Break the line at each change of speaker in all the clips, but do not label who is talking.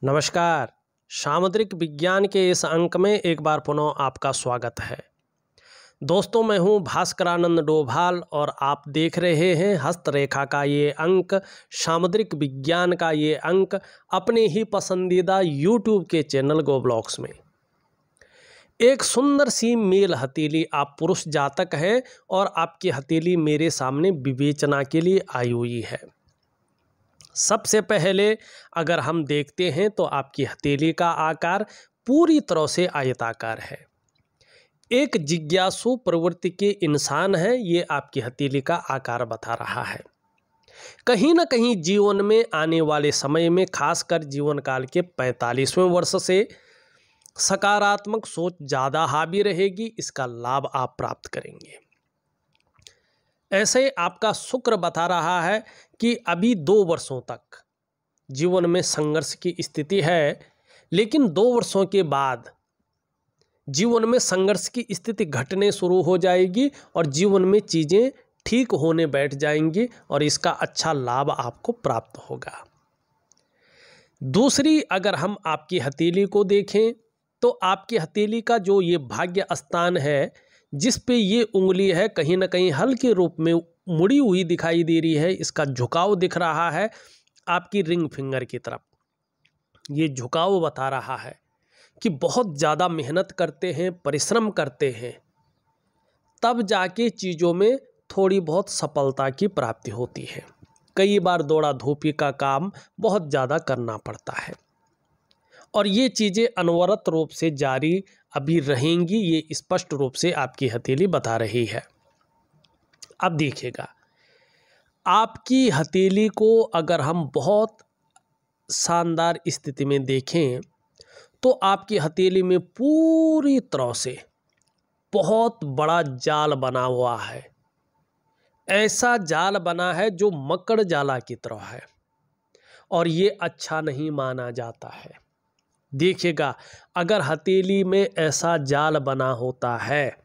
नमस्कार। सामुद्रिक विज्ञान के इस अंक में एक बार पुनः आपका स्वागत है। दोस्तों, मैं हूं भास्करानंद डोभाल और आप देख रहे हैं हस्तरेखा का ये अंक, सामुद्रिक विज्ञान का ये अंक अपने ही पसंदीदा यूट्यूब के चैनल गो ब्लॉग्स में। एक सुंदर सी मेल हथेली आप पुरुष जातक हैं और आपकी हथेली मेरे सामने विवेचना के लिए आई हुई है। सबसे पहले अगर हम देखते हैं तो आपकी हथेली का आकार पूरी तरह से आयताकार है। एक जिज्ञासु प्रवृत्ति के इंसान है, ये आपकी हथेली का आकार बता रहा है। कहीं ना कहीं जीवन में आने वाले समय में, खासकर जीवन काल के 45वें वर्ष से सकारात्मक सोच ज़्यादा हावी रहेगी। इसका लाभ आप प्राप्त करेंगे। ऐसे आपका शुक्र बता रहा है कि अभी 2 वर्षों तक जीवन में संघर्ष की स्थिति है, लेकिन 2 वर्षों के बाद जीवन में संघर्ष की स्थिति घटने शुरू हो जाएगी और जीवन में चीज़ें ठीक होने बैठ जाएंगी और इसका अच्छा लाभ आपको प्राप्त होगा। दूसरी, अगर हम आपकी हथेली को देखें तो आपकी हथेली का जो ये भाग्य स्थान है, जिस पे ये उंगली है, कहीं ना कहीं हल्के रूप में मुड़ी हुई दिखाई दे रही है। इसका झुकाव दिख रहा है आपकी रिंग फिंगर की तरफ। ये झुकाव बता रहा है कि बहुत ज़्यादा मेहनत करते हैं, परिश्रम करते हैं, तब जाके चीज़ों में थोड़ी बहुत सफलता की प्राप्ति होती है। कई बार दौड़ा धूपी का काम बहुत ज़्यादा करना पड़ता है और ये चीज़ें अनवरत रूप से जारी अभी रहेंगी, ये स्पष्ट रूप से आपकी हथेली बता रही है। अब देखिएगा, आपकी हथेली को अगर हम बहुत शानदार स्थिति में देखें तो आपकी हथेली में पूरी तरह से बहुत बड़ा जाल बना हुआ है। ऐसा जाल बना है जो मकड़ जाला की तरह है और ये अच्छा नहीं माना जाता है। देखिएगा, अगर हथेली में ऐसा जाल बना होता है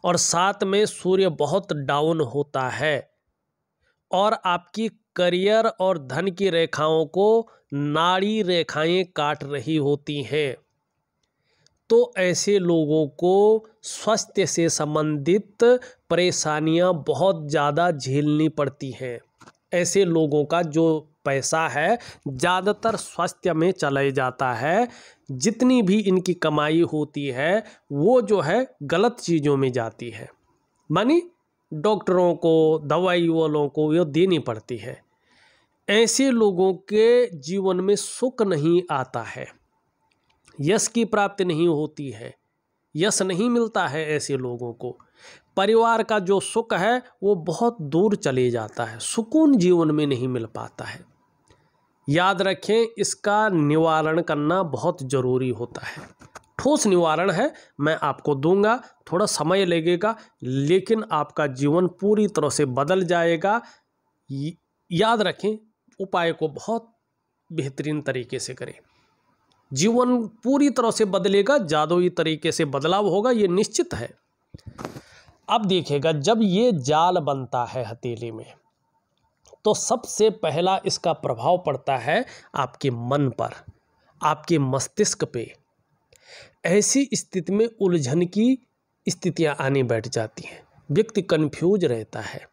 और साथ में सूर्य बहुत डाउन होता है और आपकी करियर और धन की रेखाओं को नाड़ी रेखाएं काट रही होती हैं, तो ऐसे लोगों को स्वास्थ्य से संबंधित परेशानियां बहुत ज़्यादा झेलनी पड़ती हैं। ऐसे लोगों का जो पैसा है ज़्यादातर स्वास्थ्य में चले जाता है। जितनी भी इनकी कमाई होती है वो जो है गलत चीज़ों में जाती है, मानी डॉक्टरों को, दवाई वालों को ये देनी पड़ती है। ऐसे लोगों के जीवन में सुख नहीं आता है, यश की प्राप्ति नहीं होती है, यश नहीं मिलता है। ऐसे लोगों को परिवार का जो सुख है वो बहुत दूर चले जाता है, सुकून जीवन में नहीं मिल पाता है। याद रखें, इसका निवारण करना बहुत ज़रूरी होता है। ठोस निवारण है, मैं आपको दूंगा, थोड़ा समय लगेगा, लेकिन आपका जीवन पूरी तरह से बदल जाएगा। याद रखें, उपाय को बहुत बेहतरीन तरीके से करें। जीवन पूरी तरह से बदलेगा, जादुई तरीके से बदलाव होगा, ये निश्चित है। अब देखिएगा, जब ये जाल बनता है हथेली में तो सबसे पहला इसका प्रभाव पड़ता है आपके मन पर, आपके मस्तिष्क पे। ऐसी स्थिति में उलझन की स्थितियां आने बैठ जाती हैं। व्यक्ति कंफ्यूज रहता है,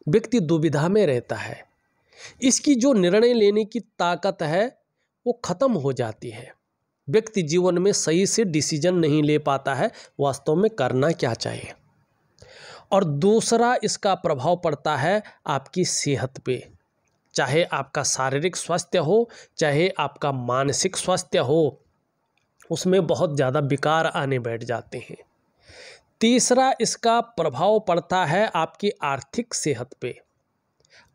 व्यक्ति दुविधा में रहता है। इसकी जो निर्णय लेने की ताकत है वो खत्म हो जाती है। व्यक्ति जीवन में सही से डिसीजन नहीं ले पाता है, वास्तव में करना क्या चाहिए। और दूसरा इसका प्रभाव पड़ता है आपकी सेहत पे, चाहे आपका शारीरिक स्वास्थ्य हो, चाहे आपका मानसिक स्वास्थ्य हो, उसमें बहुत ज़्यादा विकार आने बैठ जाते हैं। तीसरा इसका प्रभाव पड़ता है आपकी आर्थिक सेहत पे।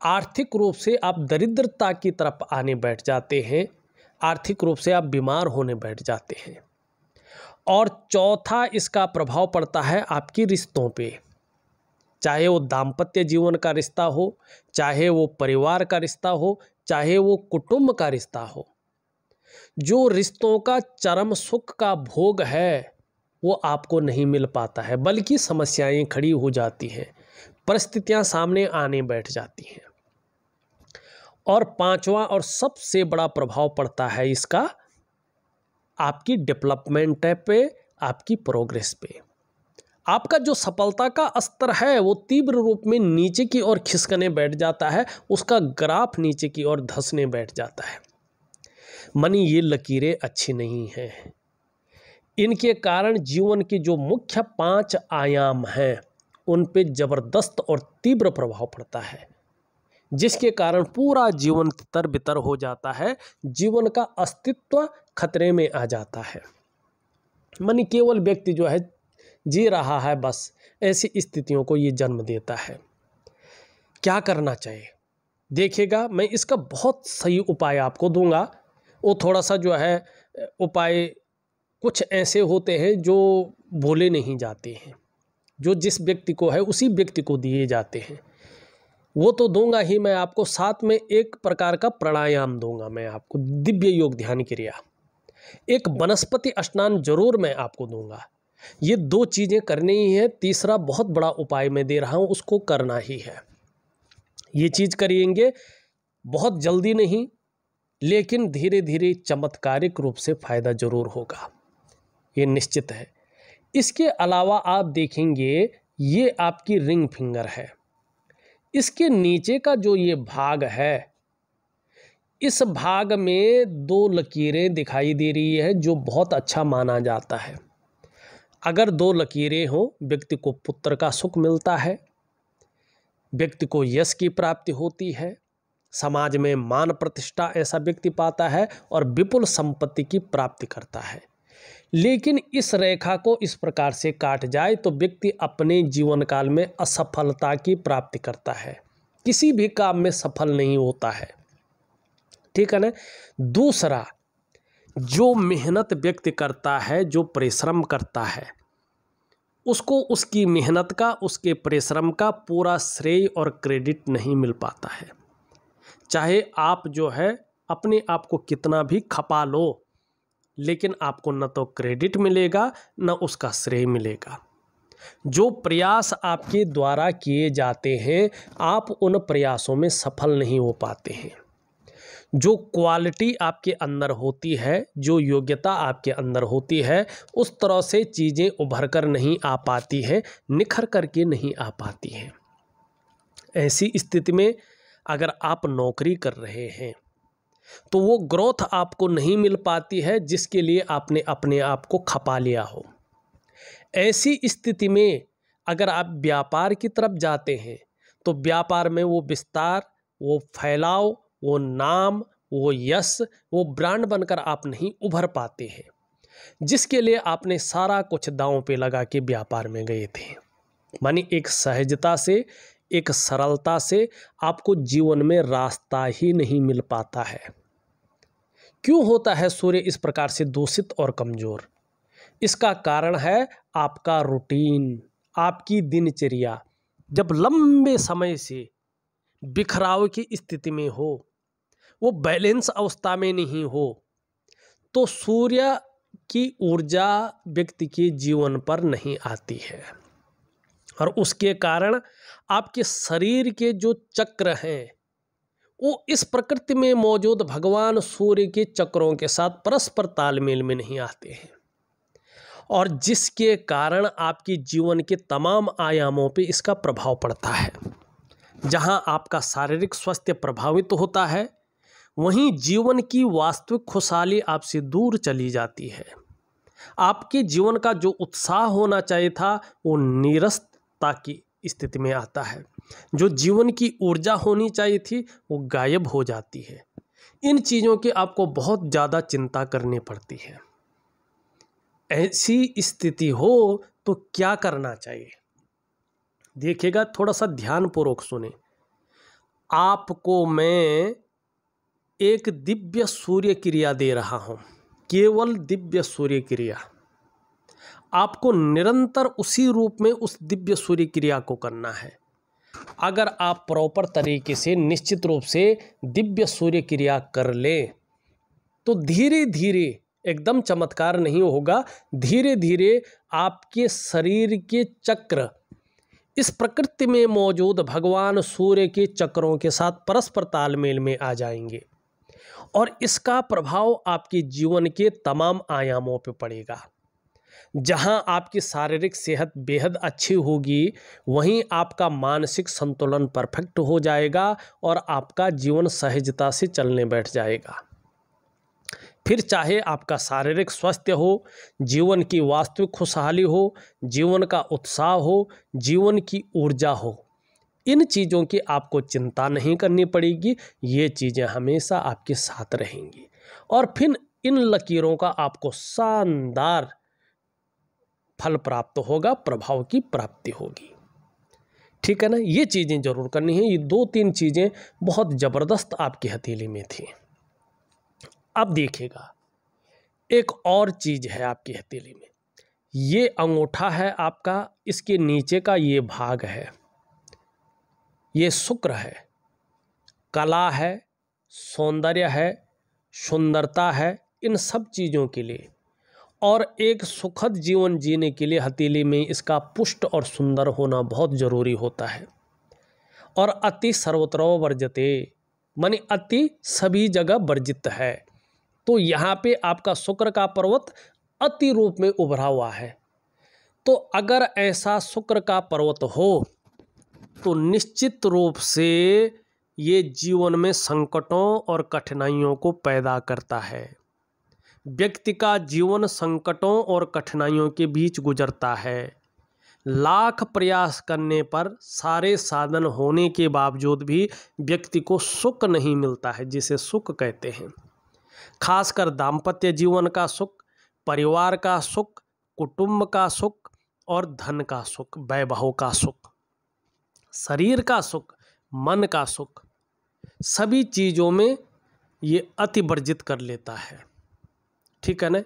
आर्थिक रूप से आप दरिद्रता की तरफ आने बैठ जाते हैं, आर्थिक रूप से आप बीमार होने बैठ जाते हैं। और चौथा इसका प्रभाव पड़ता है आपकी रिश्तों पे, चाहे वो दाम्पत्य जीवन का रिश्ता हो, चाहे वो परिवार का रिश्ता हो, चाहे वो कुटुंब का रिश्ता हो। जो रिश्तों का चरम सुख का भोग है वो आपको नहीं मिल पाता है, बल्कि समस्याएं खड़ी हो जाती हैं, परिस्थितियां सामने आने बैठ जाती हैं। और पांचवा और सबसे बड़ा प्रभाव पड़ता है इसका आपकी डेवलपमेंट पे, आपकी प्रोग्रेस पे। आपका जो सफलता का स्तर है वो तीव्र रूप में नीचे की ओर खिसकने बैठ जाता है, उसका ग्राफ नीचे की ओर धंसने बैठ जाता है। मानी ये लकीरें अच्छी नहीं हैं। इनके कारण जीवन के जो मुख्य 5 आयाम हैं उन पे जबरदस्त और तीव्र प्रभाव पड़ता है, जिसके कारण पूरा जीवन तितर-बितर हो जाता है, जीवन का अस्तित्व खतरे में आ जाता है। मानी केवल व्यक्ति जो है जी रहा है, बस ऐसी स्थितियों को ये जन्म देता है। क्या करना चाहिए? देखिएगा, मैं इसका बहुत सही उपाय आपको दूंगा। वो थोड़ा सा जो है उपाय कुछ ऐसे होते हैं जो बोले नहीं जाते हैं, जो जिस व्यक्ति को है उसी व्यक्ति को दिए जाते हैं, वो तो दूंगा ही मैं आपको। साथ में एक प्रकार का प्राणायाम दूंगा मैं आपको, दिव्य योग ध्यान क्रिया, एक वनस्पति स्नान जरूर मैं आपको दूंगा। ये 2 चीज़ें करनी ही है। तीसरा बहुत बड़ा उपाय मैं दे रहा हूँ, उसको करना ही है। ये चीज़ करेंगे, बहुत जल्दी नहीं, लेकिन धीरे धीरे चमत्कारिक रूप से फायदा जरूर होगा, ये निश्चित है। इसके अलावा आप देखेंगे ये आपकी रिंग फिंगर है, इसके नीचे का जो ये भाग है, इस भाग में 2 लकीरें दिखाई दे रही है, जो बहुत अच्छा माना जाता है। अगर 2 लकीरें हों, व्यक्ति को पुत्र का सुख मिलता है, व्यक्ति को यश की प्राप्ति होती है, समाज में मान प्रतिष्ठा ऐसा व्यक्ति पाता है और विपुल संपत्ति की प्राप्ति करता है। लेकिन इस रेखा को इस प्रकार से काट जाए तो व्यक्ति अपने जीवन काल में असफलता की प्राप्ति करता है, किसी भी काम में सफल नहीं होता है। ठीक है ना। दूसरा, जो मेहनत व्यक्ति करता है, जो परिश्रम करता है, उसको उसकी मेहनत का, उसके परिश्रम का पूरा श्रेय और क्रेडिट नहीं मिल पाता है। चाहे आप जो है अपने आप को कितना भी खपा लो, लेकिन आपको न तो क्रेडिट मिलेगा न उसका श्रेय मिलेगा। जो प्रयास आपके द्वारा किए जाते हैं, आप उन प्रयासों में सफल नहीं हो पाते हैं। जो क्वालिटी आपके अंदर होती है, जो योग्यता आपके अंदर होती है, उस तरह से चीज़ें उभर कर नहीं आ पाती हैं, निखर करके नहीं आ पाती हैं। ऐसी स्थिति में अगर आप नौकरी कर रहे हैं तो वो ग्रोथ आपको नहीं मिल पाती है जिसके लिए आपने अपने आप को खपा लिया हो। ऐसी स्थिति में अगर आप व्यापार की तरफ जाते हैं तो व्यापार में वो विस्तार, वो फैलाव, वो नाम, वो यश, वो ब्रांड बनकर आप नहीं उभर पाते हैं, जिसके लिए आपने सारा कुछ दांव पे लगा के व्यापार में गए थे। मानी एक सहजता से, एक सरलता से आपको जीवन में रास्ता ही नहीं मिल पाता है। क्यों होता है सूर्य इस प्रकार से दूषित और कमज़ोर? इसका कारण है आपका रूटीन, आपकी दिनचर्या जब लंबे समय से बिखराव की स्थिति में हो, वो बैलेंस अवस्था में नहीं हो, तो सूर्य की ऊर्जा व्यक्ति के जीवन पर नहीं आती है और उसके कारण आपके शरीर के जो चक्र हैं वो इस प्रकृति में मौजूद भगवान सूर्य के चक्रों के साथ परस्पर तालमेल में नहीं आते हैं, और जिसके कारण आपके जीवन के तमाम आयामों पे इसका प्रभाव पड़ता है। जहां आपका शारीरिक स्वास्थ्य प्रभावित होता है, वहीं जीवन की वास्तविक खुशहाली आपसे दूर चली जाती है। आपके जीवन का जो उत्साह होना चाहिए था वो नीरसता की स्थिति में आता है। जो जीवन की ऊर्जा होनी चाहिए थी वो गायब हो जाती है। इन चीज़ों की आपको बहुत ज़्यादा चिंता करनी पड़ती है। ऐसी स्थिति हो तो क्या करना चाहिए? देखिएगा, थोड़ा सा ध्यानपूर्वक सुने। आपको मैं एक दिव्य सूर्य क्रिया दे रहा हूँ, केवल दिव्य सूर्य क्रिया। आपको निरंतर उसी रूप में उस दिव्य सूर्य क्रिया को करना है। अगर आप प्रॉपर तरीके से निश्चित रूप से दिव्य सूर्य क्रिया कर ले तो धीरे धीरे, एकदम चमत्कार नहीं होगा, धीरे धीरे आपके शरीर के चक्र इस प्रकृति में मौजूद भगवान सूर्य के चक्रों के साथ परस्पर तालमेल में आ जाएंगे और इसका प्रभाव आपके जीवन के तमाम आयामों पर पड़ेगा। जहां आपकी शारीरिक सेहत बेहद अच्छी होगी, वहीं आपका मानसिक संतुलन परफेक्ट हो जाएगा और आपका जीवन सहजता से चलने बैठ जाएगा। फिर चाहे आपका शारीरिक स्वास्थ्य हो, जीवन की वास्तविक खुशहाली हो, जीवन का उत्साह हो, जीवन की ऊर्जा हो, इन चीज़ों की आपको चिंता नहीं करनी पड़ेगी। ये चीज़ें हमेशा आपके साथ रहेंगी और फिर इन लकीरों का आपको शानदार फल प्राप्त होगा, प्रभाव की प्राप्ति होगी। ठीक है ना। ये चीज़ें जरूर करनी है। ये 2-3 चीज़ें बहुत ज़बरदस्त आपकी हथेली में थी। अब देखिएगा, एक और चीज़ है आपकी हथेली में। ये अंगूठा है आपका, इसके नीचे का ये भाग है, ये शुक्र है, कला है, सौंदर्य है, सुंदरता है, इन सब चीज़ों के लिए और एक सुखद जीवन जीने के लिए हथेली में इसका पुष्ट और सुंदर होना बहुत ज़रूरी होता है। और अति सर्वत्र वर्जते, माने अति सभी जगह वर्जित है। तो यहाँ पे आपका शुक्र का पर्वत अति रूप में उभरा हुआ है। तो अगर ऐसा शुक्र का पर्वत हो तो निश्चित रूप से ये जीवन में संकटों और कठिनाइयों को पैदा करता है। व्यक्ति का जीवन संकटों और कठिनाइयों के बीच गुजरता है। लाख प्रयास करने पर सारे साधन होने के बावजूद भी व्यक्ति को सुख नहीं मिलता है, जिसे सुख कहते हैं। खासकर दाम्पत्य जीवन का सुख, परिवार का सुख, कुटुंब का सुख और धन का सुख, वैभव का सुख, शरीर का सुख, मन का सुख, सभी चीज़ों में ये अति वर्जित कर लेता है। ठीक है ना।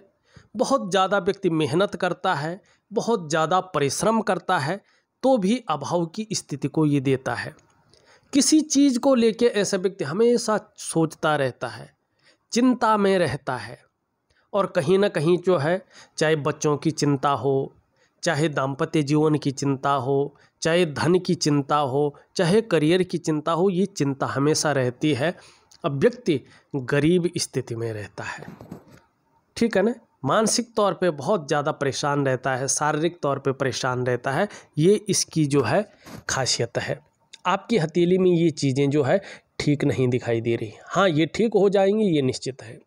बहुत ज़्यादा व्यक्ति मेहनत करता है, बहुत ज़्यादा परिश्रम करता है, तो भी अभाव की स्थिति को ये देता है। किसी चीज़ को लेके ऐसा व्यक्ति हमेशा सोचता रहता है, चिंता में रहता है और कहीं ना कहीं जो है, चाहे बच्चों की चिंता हो, चाहे दाम्पत्य जीवन की चिंता हो, चाहे धन की चिंता हो, चाहे करियर की चिंता हो, ये चिंता हमेशा रहती है। अब व्यक्ति गरीब स्थिति में रहता है। ठीक है ना। मानसिक तौर पे बहुत ज़्यादा परेशान रहता है, शारीरिक तौर पे परेशान रहता है। ये इसकी जो है खासियत है। आपकी हथेली में ये चीज़ें जो है ठीक नहीं दिखाई दे रही। हाँ, ये ठीक हो जाएंगी, ये निश्चित है।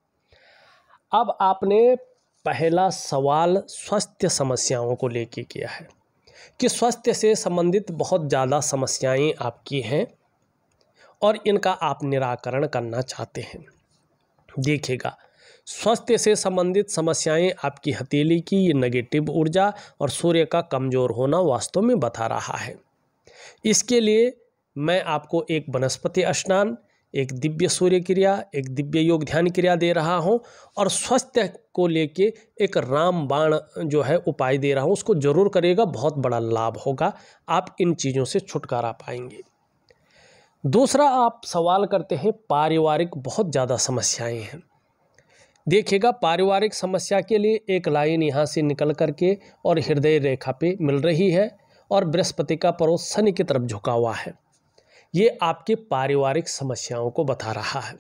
अब आपने पहला सवाल स्वास्थ्य समस्याओं को लेके किया है कि स्वास्थ्य से संबंधित बहुत ज़्यादा समस्याएं आपकी हैं और इनका आप निराकरण करना चाहते हैं। देखिएगा, स्वास्थ्य से संबंधित समस्याएं आपकी हथेली की ये नेगेटिव ऊर्जा और सूर्य का कमज़ोर होना वास्तव में बता रहा है। इसके लिए मैं आपको एक वनस्पति स्नान, एक दिव्य सूर्य क्रिया, एक दिव्य योग ध्यान क्रिया दे रहा हूं और स्वास्थ्य को लेके एक रामबाण जो है उपाय दे रहा हूं। उसको जरूर करिएगा, बहुत बड़ा लाभ होगा। आप इन चीज़ों से छुटकारा पाएंगे। दूसरा, आप सवाल करते हैं पारिवारिक बहुत ज़्यादा समस्याएं हैं। देखिएगा, पारिवारिक समस्या के लिए एक लाइन यहाँ से निकल करके और हृदय रेखा पे मिल रही है और बृहस्पति का पर्वत शनि की तरफ झुका हुआ है। ये आपके पारिवारिक समस्याओं को बता रहा है।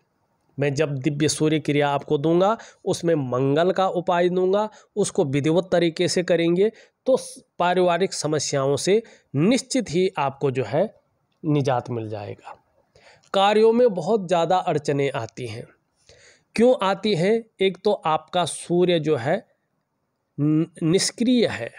मैं जब दिव्य सूर्य क्रिया आपको दूंगा, उसमें मंगल का उपाय दूंगा, उसको विधिवत तरीके से करेंगे तो पारिवारिक समस्याओं से निश्चित ही आपको जो है निजात मिल जाएगा। कार्यों में बहुत ज़्यादा अड़चनें आती हैं। क्यों आती हैं? एक तो आपका सूर्य जो है निष्क्रिय है,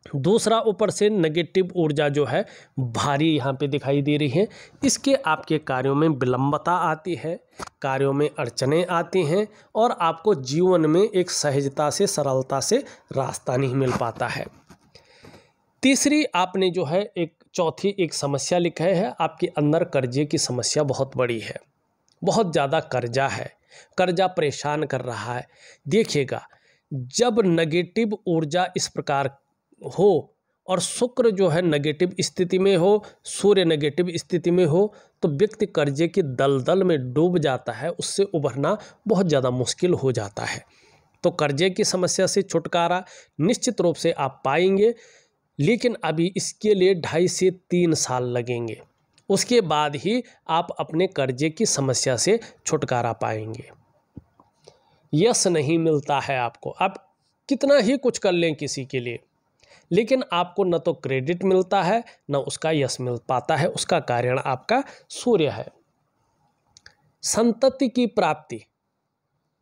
दूसरा ऊपर से नेगेटिव ऊर्जा जो है भारी यहाँ पे दिखाई दे रही है। इसके आपके कार्यों में विलंबता आती है, कार्यों में अड़चनें आती हैं और आपको जीवन में एक सहजता से, सरलता से रास्ता नहीं मिल पाता है। तीसरी, आपने जो है चौथी एक समस्या लिखा है, आपके अंदर कर्जे की समस्या बहुत बड़ी है, बहुत ज़्यादा कर्जा है, कर्जा परेशान कर रहा है। देखिएगा, जब नेगेटिव ऊर्जा इस प्रकार हो और शुक्र जो है नेगेटिव स्थिति में हो, सूर्य नेगेटिव स्थिति में हो, तो व्यक्ति कर्जे की दलदल में डूब जाता है, उससे उभरना बहुत ज़्यादा मुश्किल हो जाता है। तो कर्जे की समस्या से छुटकारा निश्चित रूप से आप पाएंगे। लेकिन अभी इसके लिए 2.5 से 3 साल लगेंगे। उसके बाद ही आप अपने कर्जे की समस्या से छुटकारा पाएंगे। यश नहीं मिलता है आपको, आप कितना ही कुछ कर लें किसी के लिए, लेकिन आपको न तो क्रेडिट मिलता है न उसका यश मिल पाता है। उसका कारण आपका सूर्य है। संतति की प्राप्ति,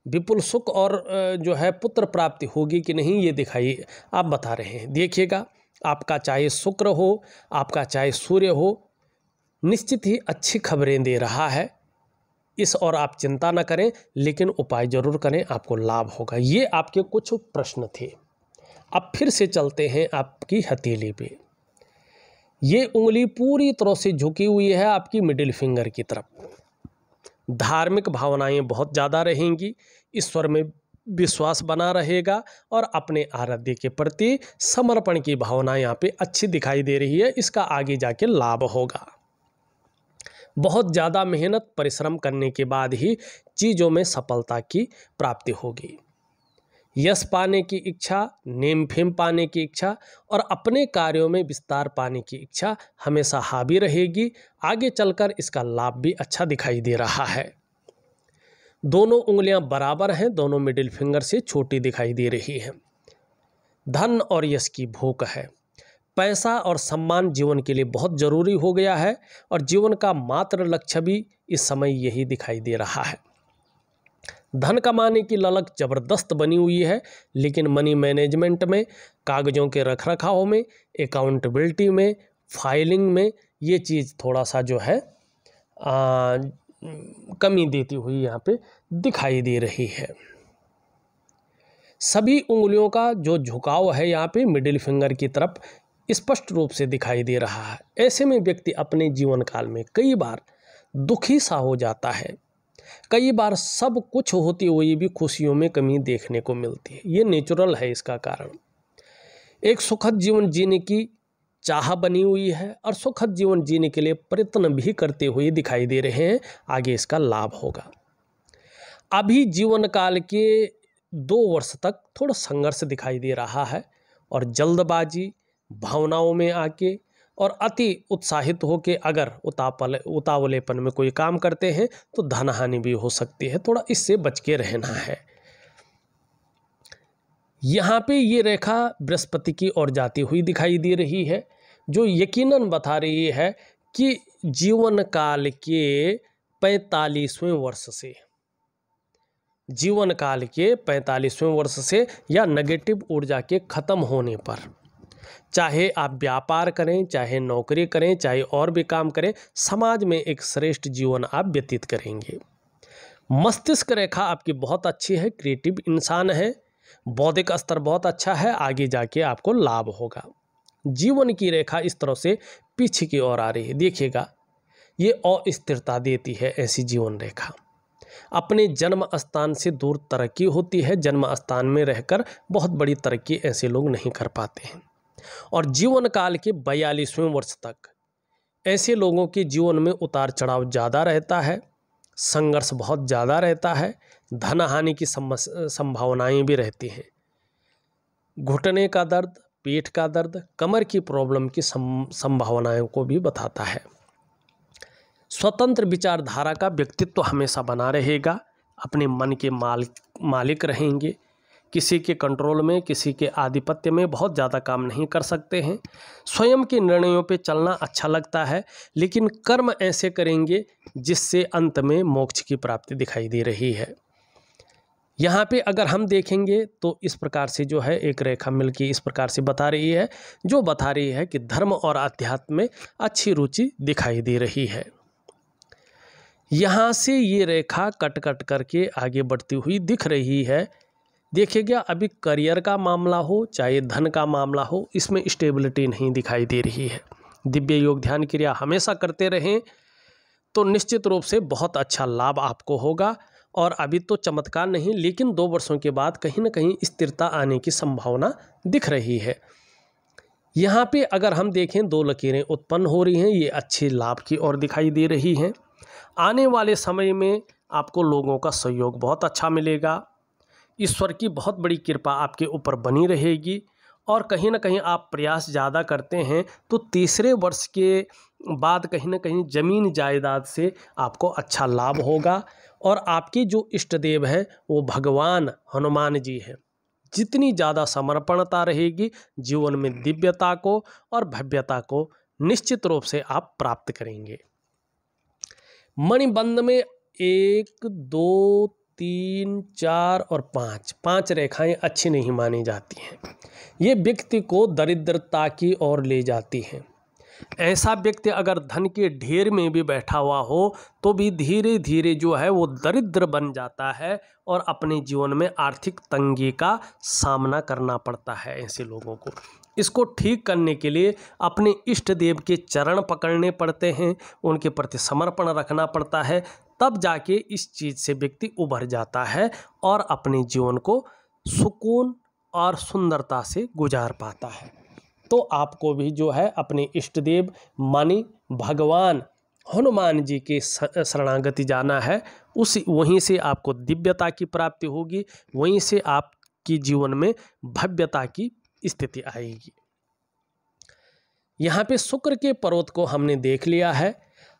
विपुल सुख और जो है पुत्र प्राप्ति होगी कि नहीं, ये दिखाई आप बता रहे हैं। देखिएगा, आपका चाहे शुक्र हो, आपका चाहे सूर्य हो, निश्चित ही अच्छी खबरें दे रहा है। इस और आप चिंता न करें, लेकिन उपाय जरूर करें, आपको लाभ होगा। ये आपके कुछ प्रश्न थे। अब फिर से चलते हैं आपकी हथेली पे। ये उंगली पूरी तरह से झुकी हुई है आपकी मिडिल फिंगर की तरफ। धार्मिक भावनाएं बहुत ज़्यादा रहेंगी, ईश्वर में विश्वास बना रहेगा और अपने आराध्य के प्रति समर्पण की भावना यहाँ पे अच्छी दिखाई दे रही है। इसका आगे जाके लाभ होगा। बहुत ज़्यादा मेहनत परिश्रम करने के बाद ही चीज़ों में सफलता की प्राप्ति होगी। यश पाने की इच्छा, नेम फेम पाने की इच्छा और अपने कार्यों में विस्तार पाने की इच्छा हमेशा हावी रहेगी। आगे चलकर इसका लाभ भी अच्छा दिखाई दे रहा है। दोनों उंगलियां बराबर हैं, दोनों मिडिल फिंगर से छोटी दिखाई दे रही हैं। धन और यश की भूख है। पैसा और सम्मान जीवन के लिए बहुत जरूरी हो गया है और जीवन का मात्र लक्ष्य भी इस समय यही दिखाई दे रहा है। धन कमाने की ललक जबरदस्त बनी हुई है, लेकिन मनी मैनेजमेंट में, कागजों के रखरखाव में, अकाउंटेबिलिटी में, फाइलिंग में ये चीज़ थोड़ा सा जो है कमी देती हुई यहाँ पे दिखाई दे रही है। सभी उंगलियों का जो झुकाव है यहाँ पे मिडिल फिंगर की तरफ स्पष्ट रूप से दिखाई दे रहा है। ऐसे में व्यक्ति अपने जीवन काल में कई बार दुखी सा हो जाता है। कई बार सब कुछ होती हुई भी खुशियों में कमी देखने को मिलती है। ये नेचुरल है। इसका कारण एक सुखद जीवन जीने की चाह बनी हुई है और सुखद जीवन जीने के लिए प्रयत्न भी करते हुए दिखाई दे रहे हैं। आगे इसका लाभ होगा। अभी जीवन काल के 2 वर्ष तक थोड़ा संघर्ष दिखाई दे रहा है और जल्दबाजी, भावनाओं में आके और अति उत्साहित होके अगर उतावलेपन में कोई काम करते हैं तो धन हानि भी हो सकती है। थोड़ा इससे बच के रहना है। यहाँ पे ये रेखा बृहस्पति की ओर जाती हुई दिखाई दे रही है, जो यकीनन बता रही है कि जीवन काल के 45वें वर्ष से, जीवन काल के 45वें वर्ष से या नेगेटिव ऊर्जा के खत्म होने पर, चाहे आप व्यापार करें, चाहे नौकरी करें, चाहे और भी काम करें, समाज में एक श्रेष्ठ जीवन आप व्यतीत करेंगे। मस्तिष्क रेखा आपकी बहुत अच्छी है, क्रिएटिव इंसान है, बौद्धिक स्तर बहुत अच्छा है। आगे जाके आपको लाभ होगा। जीवन की रेखा इस तरह से पीछे की ओर आ रही है। देखिएगा, ये अस्थिरता देती है ऐसी जीवन रेखा। अपने जन्म स्थान से दूर तरक्की होती है। जन्म स्थान में रहकर बहुत बड़ी तरक्की ऐसे लोग नहीं कर पाते हैं। और जीवन काल के 42वें वर्ष तक ऐसे लोगों के जीवन में उतार चढ़ाव ज़्यादा रहता है, संघर्ष बहुत ज़्यादा रहता है, धन हानि की संभावनाएं भी रहती हैं। घुटने का दर्द, पेट का दर्द, कमर की प्रॉब्लम की संभावनाओं को भी बताता है। स्वतंत्र विचारधारा का व्यक्तित्व हमेशा बना रहेगा। अपने मन के मालिक रहेंगे। किसी के कंट्रोल में, किसी के आधिपत्य में बहुत ज़्यादा काम नहीं कर सकते हैं। स्वयं के निर्णयों पे चलना अच्छा लगता है, लेकिन कर्म ऐसे करेंगे जिससे अंत में मोक्ष की प्राप्ति दिखाई दे रही है। यहाँ पे अगर हम देखेंगे तो इस प्रकार से जो है एक रेखा मिलकर इस प्रकार से बता रही है, जो बता रही है कि धर्म और अध्यात्म में अच्छी रुचि दिखाई दे रही है। यहाँ से ये रेखा कट कट करके आगे बढ़ती हुई दिख रही है। देखिएगा, अभी करियर का मामला हो चाहे धन का मामला हो, इसमें स्टेबिलिटी नहीं दिखाई दे रही है। दिव्य योग ध्यान क्रिया हमेशा करते रहें तो निश्चित रूप से बहुत अच्छा लाभ आपको होगा। और अभी तो चमत्कार नहीं, लेकिन 2 वर्षों के बाद कहीं ना कहीं स्थिरता आने की संभावना दिख रही है। यहाँ पे अगर हम देखें 2 लकीरें उत्पन्न हो रही हैं, ये अच्छे लाभ की ओर दिखाई दे रही हैं। आने वाले समय में आपको लोगों का सहयोग बहुत अच्छा मिलेगा। ईश्वर की बहुत बड़ी कृपा आपके ऊपर बनी रहेगी और कहीं ना कहीं आप प्रयास ज़्यादा करते हैं तो तीसरे वर्ष के बाद कहीं ना कहीं ज़मीन जायदाद से आपको अच्छा लाभ होगा। और आपके जो इष्ट देव हैं वो भगवान हनुमान जी हैं। जितनी ज़्यादा समर्पणता रहेगी जीवन में दिव्यता को और भव्यता को निश्चित रूप से आप प्राप्त करेंगे। मणिबंध में 1, 2, 3, 4 और 5 रेखाएं अच्छी नहीं मानी जाती हैं। ये व्यक्ति को दरिद्रता की ओर ले जाती हैं। ऐसा व्यक्ति अगर धन के ढेर में भी बैठा हुआ हो तो भी धीरे धीरे जो है वो दरिद्र बन जाता है और अपने जीवन में आर्थिक तंगी का सामना करना पड़ता है ऐसे लोगों को। इसको ठीक करने के लिए अपने इष्ट देव के चरण पकड़ने पड़ते हैं, उनके प्रति समर्पण रखना पड़ता है, तब जाके इस चीज़ से व्यक्ति उभर जाता है और अपने जीवन को सुकून और सुंदरता से गुजार पाता है। तो आपको भी जो है अपने इष्ट देव मानी भगवान हनुमान जी के शरणागति जाना है। वहीं से आपको दिव्यता की प्राप्ति होगी, वहीं से आपकी जीवन में भव्यता की स्थिति आएगी। यहाँ पे शुक्र के पर्वत को हमने देख लिया है।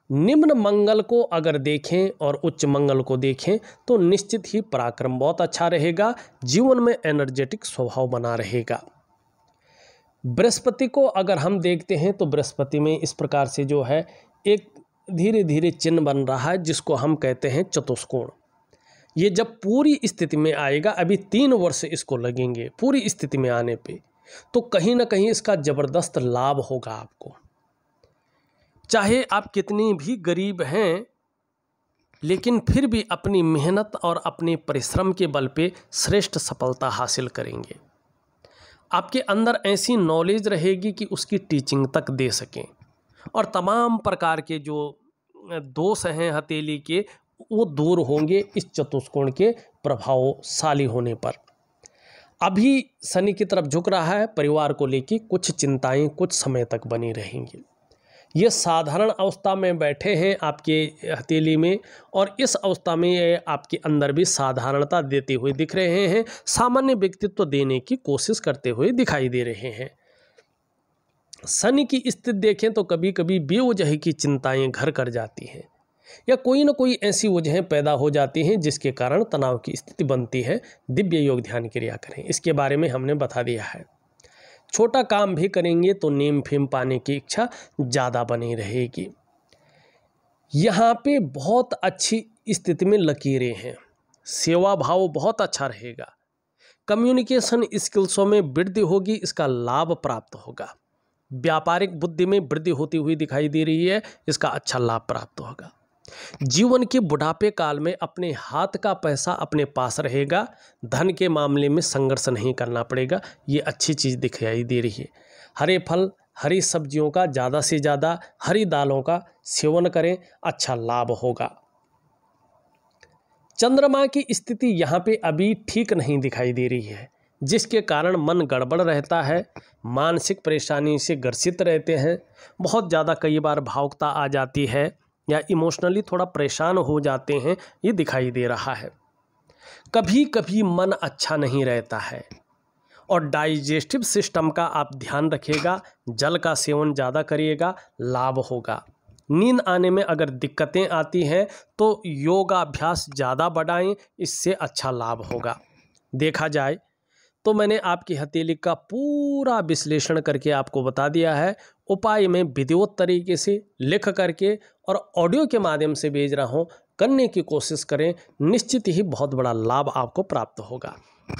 निम्न मंगल को अगर देखें और उच्च मंगल को देखें तो निश्चित ही पराक्रम बहुत अच्छा रहेगा, जीवन में एनर्जेटिक स्वभाव बना रहेगा। बृहस्पति को अगर हम देखते हैं तो बृहस्पति में इस प्रकार से जो है एक धीरे धीरे चिन्ह बन रहा है जिसको हम कहते हैं चतुष्कोण। ये जब पूरी स्थिति में आएगा, अभी 3 वर्ष इसको लगेंगे पूरी स्थिति में आने पे, तो कहीं ना कहीं इसका ज़बरदस्त लाभ होगा आपको। चाहे आप कितनी भी गरीब हैं लेकिन फिर भी अपनी मेहनत और अपने परिश्रम के बल पे श्रेष्ठ सफलता हासिल करेंगे। आपके अंदर ऐसी नॉलेज रहेगी कि उसकी टीचिंग तक दे सकें और तमाम प्रकार के जो दोष हैं हथेली के वो दूर होंगे इस चतुष्कोण के प्रभावशाली होने पर। अभी शनि की तरफ झुक रहा है, परिवार को लेकर कुछ चिंताएं कुछ समय तक बनी रहेंगी। ये साधारण अवस्था में बैठे हैं आपके हथेली में और इस अवस्था में ये आपके अंदर भी साधारणता देते हुए दिख रहे हैं, सामान्य व्यक्तित्व देने की कोशिश करते हुए दिखाई दे रहे हैं। शनि की स्थिति देखें तो कभी कभी बेवजह की चिंताएं घर कर जाती हैं या कोई ना कोई ऐसी वजहें पैदा हो जाती हैं जिसके कारण तनाव की स्थिति बनती है। दिव्य योग ध्यान क्रिया करें, इसके बारे में हमने बता दिया है। छोटा काम भी करेंगे तो नेम फेम पाने की इच्छा ज़्यादा बनी रहेगी। यहाँ पे बहुत अच्छी स्थिति में लकीरें हैं, सेवा भाव बहुत अच्छा रहेगा, कम्युनिकेशन स्किल्सों में वृद्धि होगी, इसका लाभ प्राप्त होगा। व्यापारिक बुद्धि में वृद्धि होती हुई दिखाई दे रही है, इसका अच्छा लाभ प्राप्त होगा। जीवन के बुढ़ापे काल में अपने हाथ का पैसा अपने पास रहेगा, धन के मामले में संघर्ष नहीं करना पड़ेगा, ये अच्छी चीज़ दिखाई दे रही है। हरे फल हरी सब्जियों का ज़्यादा से ज़्यादा, हरी दालों का सेवन करें, अच्छा लाभ होगा। चंद्रमा की स्थिति यहाँ पे अभी ठीक नहीं दिखाई दे रही है, जिसके कारण मन गड़बड़ रहता है, मानसिक परेशानी से ग्रसित रहते हैं, बहुत ज़्यादा कई बार भावुकता आ जाती है या इमोशनली थोड़ा परेशान हो जाते हैं, ये दिखाई दे रहा है। कभी कभी मन अच्छा नहीं रहता है और डाइजेस्टिव सिस्टम का आप ध्यान रखिएगा, जल का सेवन ज़्यादा करिएगा, लाभ होगा। नींद आने में अगर दिक्कतें आती हैं तो योगाभ्यास ज़्यादा बढ़ाएं, इससे अच्छा लाभ होगा। देखा जाए तो मैंने आपकी हथेली का पूरा विश्लेषण करके आपको बता दिया है। उपाय में विधिवत तरीके से लिख करके और ऑडियो के माध्यम से भेज रहा हूँ, करने की कोशिश करें, निश्चित ही बहुत बड़ा लाभ आपको प्राप्त होगा।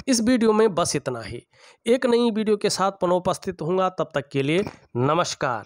इस वीडियो में बस इतना ही। एक नई वीडियो के साथ पुनः उपस्थित होऊंगा, तब तक के लिए नमस्कार।